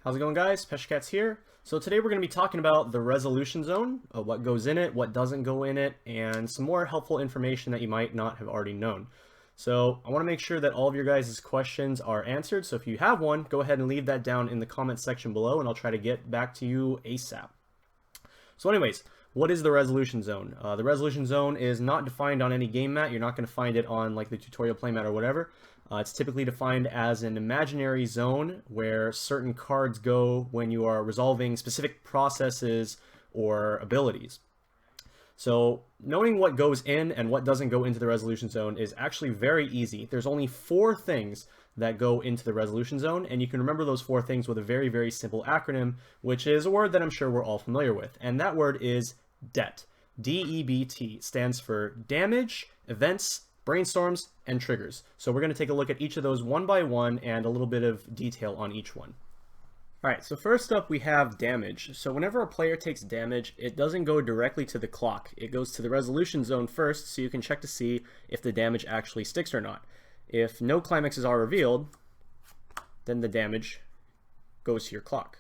How's it going, guys? Peshcats here. So today we're going to be talking about the resolution zone, what goes in it, what doesn't go in it, and some more helpful information that you might not have already known. So I want to make sure that all of your guys' questions are answered. So if you have one, go ahead and leave that down in the comments section below, and I'll try to get back to you ASAP. So anyways, what is the resolution zone? The resolution zone is not defined on any game mat. You're not going to find it on like the tutorial playmat or whatever. It's typically defined as an imaginary zone where certain cards go when you are resolving specific processes or abilities. So knowing what goes in and what doesn't go into the resolution zone is actually very easy. There's only 4 things that go into the resolution zone, and you can remember those 4 things with a very, very simple acronym, which is a word that I'm sure we're all familiar with. And that word is DEBT. D-E-B-T stands for damage, events, brainstorms, and triggers. So we're going to take a look at each of those one by one and a little bit of detail on each one. Alright, so first up we have damage. So whenever a player takes damage, it doesn't go directly to the clock. It goes to the resolution zone first, so you can check to see if the damage actually sticks or not. If no climaxes are revealed, then the damage goes to your clock.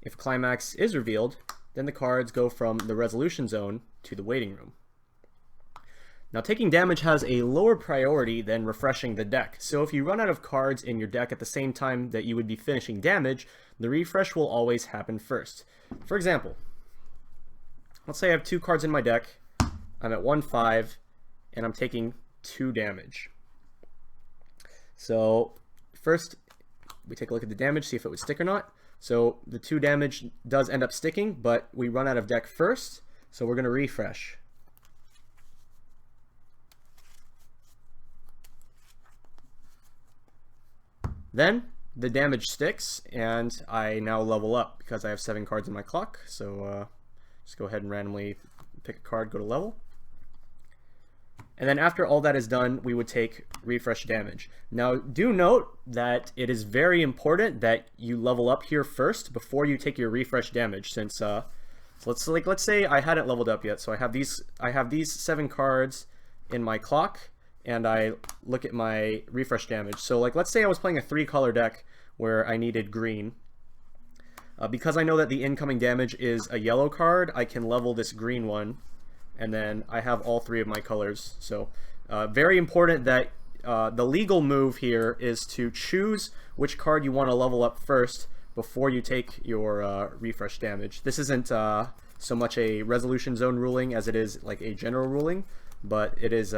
If a climax is revealed, then the cards go from the resolution zone to the waiting room. Now, taking damage has a lower priority than refreshing the deck. So if you run out of cards in your deck at the same time that you would be finishing damage, the refresh will always happen first. For example, let's say I have 2 cards in my deck, I'm at 1-5, and I'm taking 2 damage. So first, we take a look at the damage, see if it would stick or not. So the 2 damage does end up sticking, but we run out of deck first, so we're going to refresh. Then the damage sticks, and I now level up because I have 7 cards in my clock. So just go ahead and randomly pick a card, go to level. And then after all that is done, we would take refresh damage. Now, do note that it is very important that you level up here first before you take your refresh damage. Since so let's say I hadn't leveled up yet, so I have these 7 cards in my clock, and I look at my refresh damage. So like, let's say I was playing a 3-color deck where I needed green. Because I know that the incoming damage is a yellow card, I can level this green one, and then I have all 3 of my colors. So very important that the legal move here is to choose which card you want to level up first before you take your refresh damage. This isn't so much a resolution zone ruling as it is like a general ruling, but it is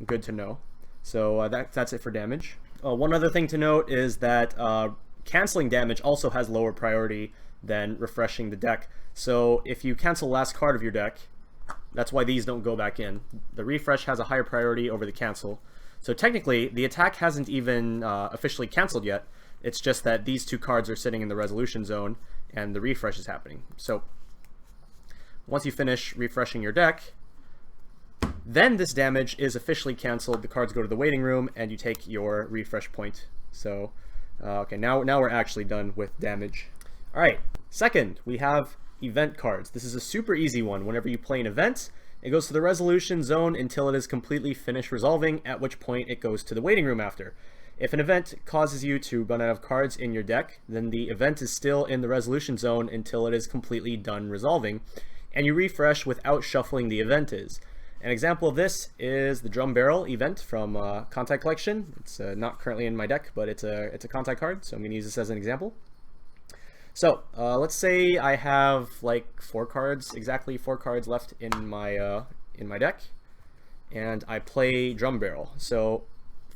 good to know. So that's it for damage. One other thing to note is that canceling damage also has lower priority than refreshing the deck. So if you cancel last card of your deck, that's why these don't go back in. The refresh has a higher priority over the cancel. So technically, the attack hasn't even officially canceled yet. It's just that these 2 cards are sitting in the resolution zone and the refresh is happening. So once you finish refreshing your deck, then this damage is officially canceled. The cards go to the waiting room, and you take your refresh point. So, okay, now we're actually done with damage. All right, second, we have event cards. This is a super easy one. Whenever you play an event, it goes to the resolution zone until it is completely finished resolving, at which point it goes to the waiting room after. If an event causes you to run out of cards in your deck, then the event is still in the resolution zone until it is completely done resolving, and you refresh without shuffling the event is. An example of this is the drum barrel event from Contact Collection. It's not currently in my deck, but it's a contact card, so I'm going to use this as an example. So let's say I have like exactly 4 cards left in my deck, and I play drum barrel. So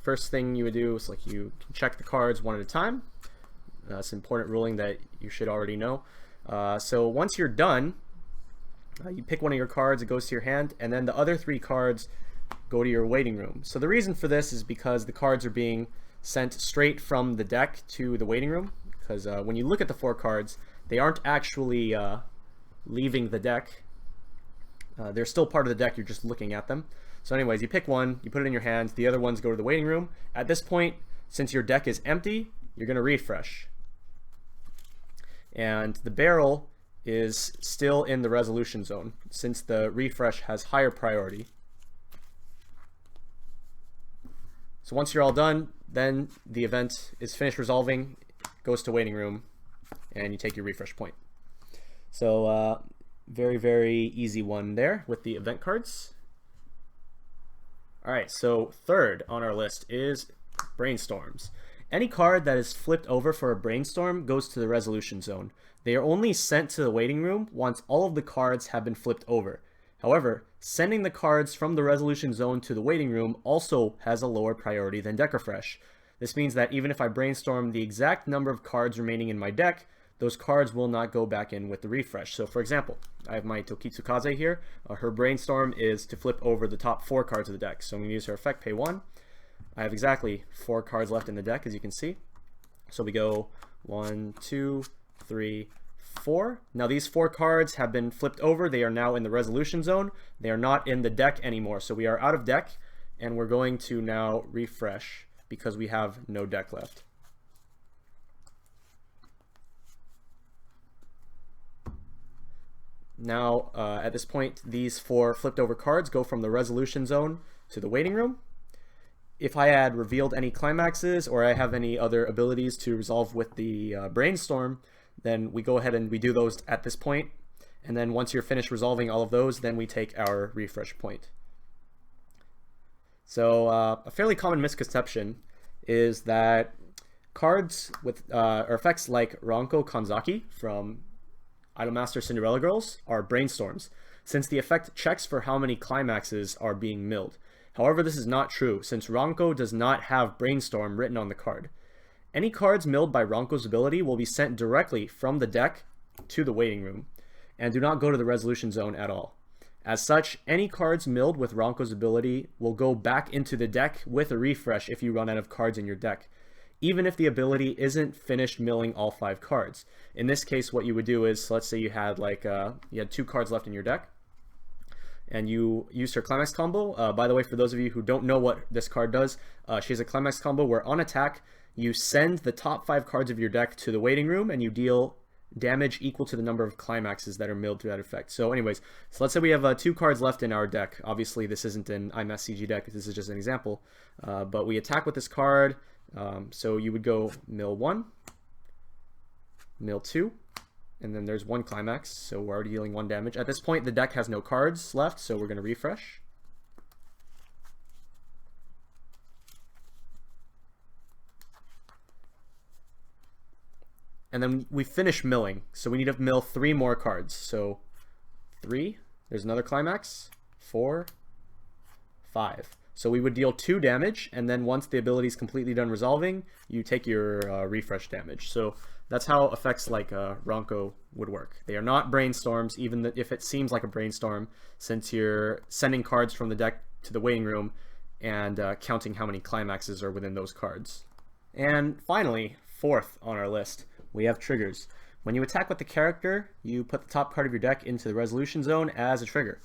first thing you would do is like you can check the cards one at a time. That's an important ruling that you should already know. So once you're done, you pick one of your cards, it goes to your hand, and then the other 3 cards go to your waiting room. So the reason for this is because the cards are being sent straight from the deck to the waiting room. Because when you look at the 4 cards, they aren't actually leaving the deck. They're still part of the deck, you're just looking at them. So anyways, you pick one, you put it in your hand, the other ones go to the waiting room. At this point, since your deck is empty, you're going to refresh. And the barrel is still in the resolution zone, since the refresh has higher priority. So once you're all done, then the event is finished resolving, goes to waiting room, and you take your refresh point. So very, very easy one there with the event cards. All right, so third on our list is Brainstorms. Any card that is flipped over for a Brainstorm goes to the resolution zone. They are only sent to the waiting room once all of the cards have been flipped over. However, sending the cards from the resolution zone to the waiting room also has a lower priority than deck refresh. This means that even if I brainstorm the exact number of cards remaining in my deck, those cards will not go back in with the refresh. So for example, I have my Tokitsukaze here. Her brainstorm is to flip over the top 4 cards of the deck. So I'm going to use her effect, pay 1. I have exactly 4 cards left in the deck, as you can see. So we go 1, 2, 3, 4. Now these 4 cards have been flipped over. They are now in the resolution zone. They are not in the deck anymore. So we are out of deck, and we're going to now refresh because we have no deck left. Now, at this point, these 4 flipped over cards go from the resolution zone to the waiting room. If I had revealed any climaxes or I have any other abilities to resolve with the brainstorm, then we go ahead and we do those at this point. And then once you're finished resolving all of those, then we take our refresh point. So a fairly common misconception is that cards with or effects like Ranko Kanzaki from Idolmaster Cinderella Girls are brainstorms, since the effect checks for how many climaxes are being milled. However, this is not true, since Ranko does not have brainstorm written on the card. Any cards milled by Ranko's ability will be sent directly from the deck to the waiting room, and do not go to the resolution zone at all. As such, any cards milled with Ranko's ability will go back into the deck with a refresh if you run out of cards in your deck, even if the ability isn't finished milling all 5 cards. In this case, what you would do is, let's say you had you had 2 cards left in your deck, and you used her climax combo. By the way, for those of you who don't know what this card does, she has a climax combo where on attack, you send the top 5 cards of your deck to the waiting room, and you deal damage equal to the number of climaxes that are milled through that effect. So anyways, so let's say we have 2 cards left in our deck. Obviously, this isn't an IMAS CG deck. This is just an example. But we attack with this card. So you would go mill 1, mill 2, and then there's 1 climax, so we're already dealing 1 damage. At this point, the deck has no cards left, so we're going to refresh. And then we finish milling, so we need to mill 3 more cards. So 3, there's another climax, 4, 5. So we would deal 2 damage, and then once the ability is completely done resolving, you take your refresh damage. So that's how effects like Ranko would work. They are not brainstorms, even if it seems like a brainstorm, since you're sending cards from the deck to the waiting room and counting how many climaxes are within those cards. And finally, 4th on our list, we have triggers. When you attack with the character, you put the top card of your deck into the resolution zone as a trigger.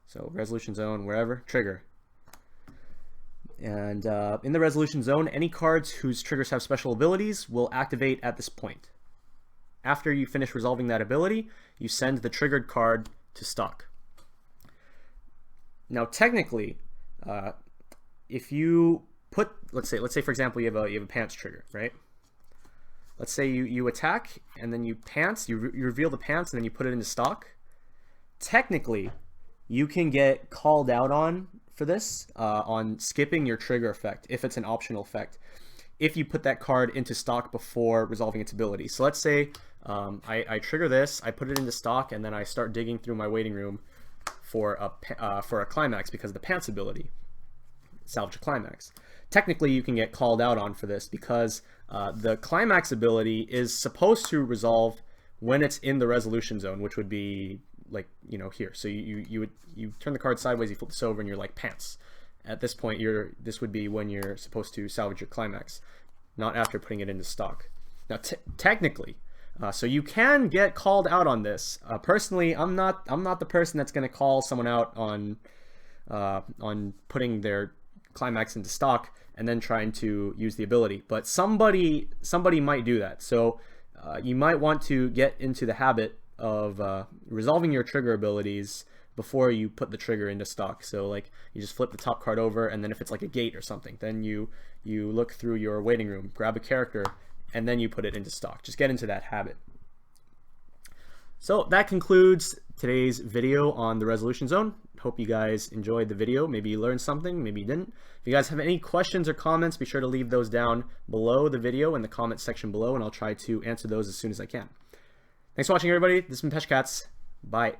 So resolution zone, wherever, trigger. And in the resolution zone, any cards whose triggers have special abilities will activate at this point. After you finish resolving that ability, you send the triggered card to stock. Now technically, if you put, let's say for example you have a pants trigger, right? Let's say you attack and then you pants, you reveal the pants and then you put it into stock. Technically, you can get called out on for this, on skipping your trigger effect, if it's an optional effect, if you put that card into stock before resolving its ability. So let's say I trigger this, I put it into stock, and then I start digging through my waiting room for a climax because of the pants ability, salvage a climax. Technically, you can get called out on for this because the climax ability is supposed to resolve when it's in the resolution zone, which would be like, you know, here. So you turn the card sideways, you flip this over, and you're like pants. At this point, this would be when you're supposed to salvage your climax, not after putting it into stock. Now, technically, so you can get called out on this. Personally, I'm not the person that's going to call someone out on putting their climax into stock and then trying to use the ability. But somebody might do that. So you might want to get into the habit of resolving your trigger abilities before you put the trigger into stock. So like you just flip the top card over, and then if it's like a gate or something, then you look through your waiting room, grab a character, and then you put it into stock. Just get into that habit. So that concludes today's video on the resolution zone. Hope you guys enjoyed the video. Maybe you learned something, maybe you didn't. If you guys have any questions or comments, be sure to leave those down below the video in the comment section below, and I'll try to answer those as soon as I can. Thanks for watching, everybody. This has been Peshcats. Bye.